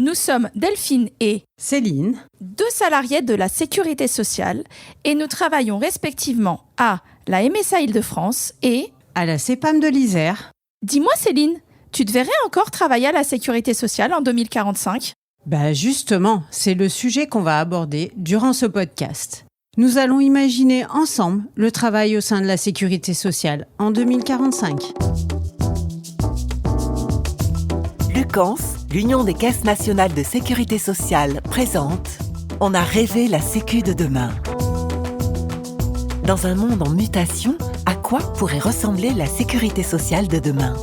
Nous sommes Delphine et Céline, 2 salariés de la Sécurité sociale et nous travaillons respectivement à la MSA Île-de-France et à la CEPAM de l'Isère. Dis-moi Céline, tu te verrais encore travailler à la Sécurité sociale en 2045 ? Justement, c'est le sujet qu'on va aborder durant ce podcast. Nous allons imaginer ensemble le travail au sein de la Sécurité sociale en 2045. Lucans, l'Union des caisses nationales de sécurité sociale, présente « On a rêvé la Sécu de demain ». Dans un monde en mutation, à quoi pourrait ressembler la sécurité sociale de demain ?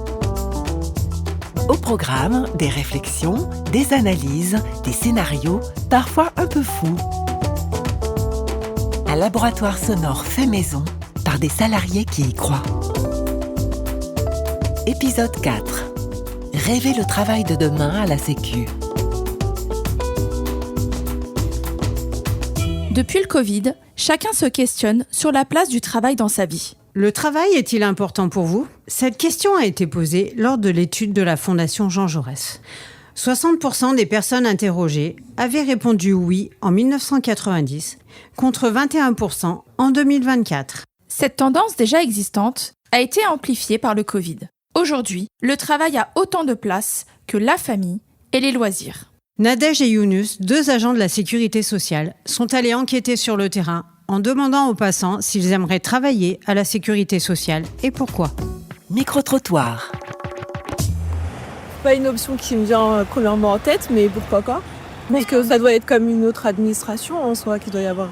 Au programme, des réflexions, des analyses, des scénarios, parfois un peu fous. Un laboratoire sonore fait maison par des salariés qui y croient. Épisode 4. Rêver le travail de demain à la Sécu. Depuis le Covid, chacun se questionne sur la place du travail dans sa vie. Le travail est-il important pour vous ? Cette question a été posée lors de l'étude de la Fondation Jean Jaurès. 60% des personnes interrogées avaient répondu oui en 1990, contre 21% en 2024. Cette tendance déjà existante a été amplifiée par le Covid. Aujourd'hui, le travail a autant de place que la famille et les loisirs. Nadège et Younus, 2 agents de la Sécurité sociale, sont allés enquêter sur le terrain en demandant aux passants s'ils aimeraient travailler à la Sécurité sociale et pourquoi. Micro-trottoir. Pas une option qui me vient premièrement en tête, mais pourquoi pas ? Parce que ça doit être comme une autre administration en soi, qu'il doit y avoir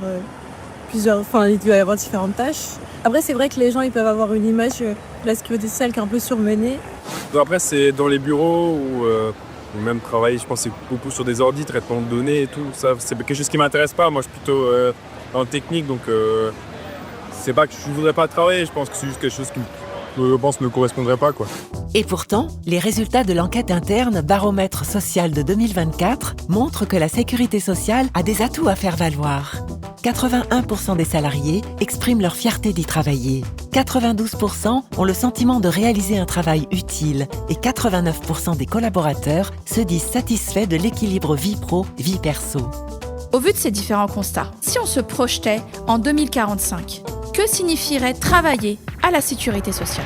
il doit y avoir différentes tâches. Après, c'est vrai que les gens ils peuvent avoir une image de la sécurité sociale qui est un peu surmenée. Après, c'est dans les bureaux ou même travailler, je pense, c'est beaucoup sur des ordis, traitement de données et tout. Ça, c'est quelque chose qui m'intéresse pas. Moi, je suis plutôt en technique, donc c'est pas que je voudrais pas travailler. Je pense que c'est juste quelque chose qui, je pense, me correspondrait pas, quoi. Et pourtant, les résultats de l'enquête interne Baromètre social de 2024 montrent que la sécurité sociale a des atouts à faire valoir. 81% des salariés expriment leur fierté d'y travailler. 92% ont le sentiment de réaliser un travail utile et 89% des collaborateurs se disent satisfaits de l'équilibre vie pro-vie perso. Au vu de ces différents constats, si on se projetait en 2045, que signifierait travailler à la Sécurité sociale ?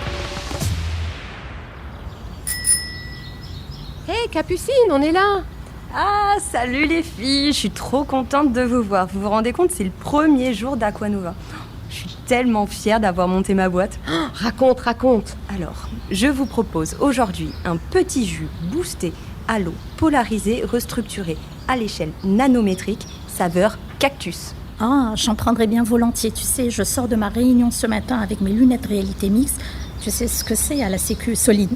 Hé, Capucine, on est là! Ah, salut les filles, je suis trop contente de vous voir. Vous vous rendez compte, c'est le premier jour d'Aqua-Nova. Je suis tellement fière d'avoir monté ma boîte. Raconte. Alors, je vous propose aujourd'hui un petit jus boosté à l'eau, polarisé, restructuré à l'échelle nanométrique, saveur cactus. Ah, j'en prendrais bien volontiers. Tu sais, je sors de ma réunion ce matin avec mes lunettes réalité mixte. Tu sais ce que c'est à la Sécu solide.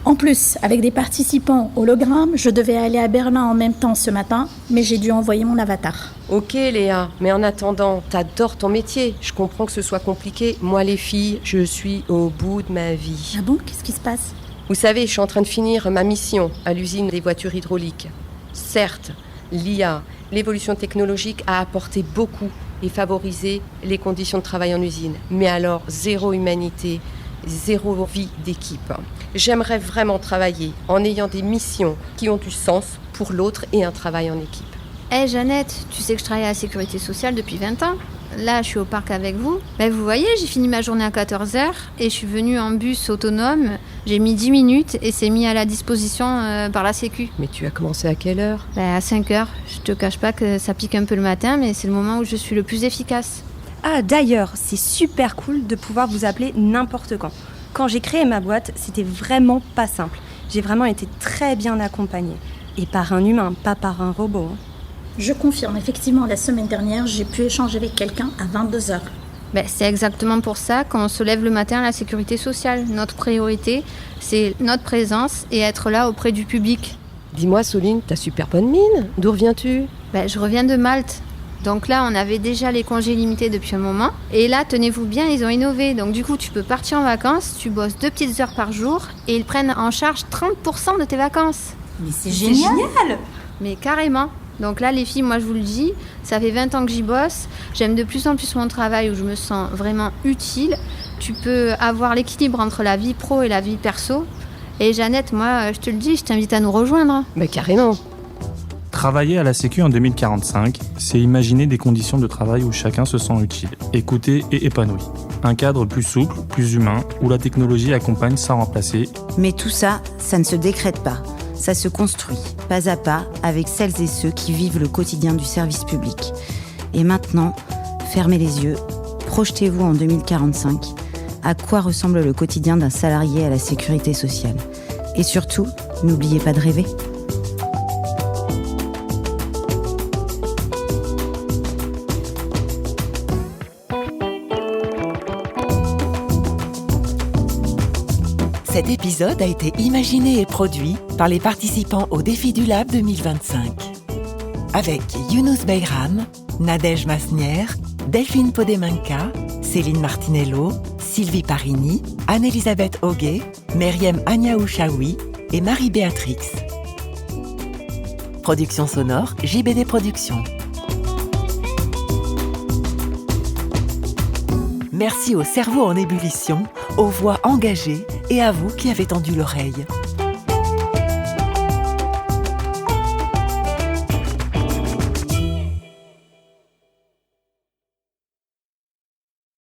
En plus, avec des participants hologrammes, je devais aller à Berlin en même temps ce matin, mais j'ai dû envoyer mon avatar. Ok Léa, mais en attendant, t'adores ton métier. Je comprends que ce soit compliqué. Moi les filles, je suis au bout de ma vie. Ah bon ? Qu'est-ce qui se passe ? Vous savez, je suis en train de finir ma mission à l'usine des voitures hydrauliques. Certes, l'IA, l'évolution technologique a apporté beaucoup et favorisé les conditions de travail en usine. Mais alors, zéro humanité, zéro vie d'équipe. J'aimerais vraiment travailler en ayant des missions qui ont du sens pour l'autre et un travail en équipe. Hé Jeannette, tu sais que je travaille à la Sécurité sociale depuis 20 ans. Là, je suis au parc avec vous. Vous voyez, j'ai fini ma journée à 14h et je suis venue en bus autonome. J'ai mis 10 minutes et c'est mis à la disposition par la Sécu. Mais tu as commencé à quelle heure ? À 5h. Je te cache pas que ça pique un peu le matin, mais c'est le moment où je suis le plus efficace. Ah, d'ailleurs, c'est super cool de pouvoir vous appeler n'importe quand. Quand j'ai créé ma boîte, c'était vraiment pas simple. J'ai vraiment été très bien accompagnée. Et par un humain, pas par un robot. Je confirme, effectivement, la semaine dernière, j'ai pu échanger avec quelqu'un à 22h. C'est exactement pour ça qu'on se lève le matin à la Sécurité sociale. Notre priorité, c'est notre présence et être là auprès du public. Dis-moi Soline, t'as super bonne mine. D'où reviens-tu ? Je reviens de Malte. Donc là, on avait déjà les congés limités depuis un moment. Et là, tenez-vous bien, ils ont innové. Donc du coup, tu peux partir en vacances, tu bosses 2 petites heures par jour et ils prennent en charge 30% de tes vacances. Mais c'est génial ! Mais carrément. Donc là, les filles, moi je vous le dis, ça fait 20 ans que j'y bosse. J'aime de plus en plus mon travail où je me sens vraiment utile. Tu peux avoir l'équilibre entre la vie pro et la vie perso. Et Jeannette, moi, je te le dis, je t'invite à nous rejoindre. Carrément. Travailler à la Sécu en 2045, c'est imaginer des conditions de travail où chacun se sent utile, écouté et épanoui. Un cadre plus souple, plus humain, où la technologie accompagne sans remplacer. Mais tout ça, ça ne se décrète pas. Ça se construit, pas à pas, avec celles et ceux qui vivent le quotidien du service public. Et maintenant, fermez les yeux, projetez-vous en 2045. À quoi ressemble le quotidien d'un salarié à la sécurité sociale ? Et surtout, n'oubliez pas de rêver. Cet épisode a été imaginé et produit par les participants au Défi du Lab 2025. Avec Younous Beyram, Nadège Masnier, Delphine Podemanka, Céline Martinello, Sylvie Parini, Anne-Elisabeth Auguet, Meriem Agnaouchaoui et Marie-Béatrix. Production sonore, JBD Productions. Merci au cerveau en ébullition, aux voix engagées et à vous qui avez tendu l'oreille.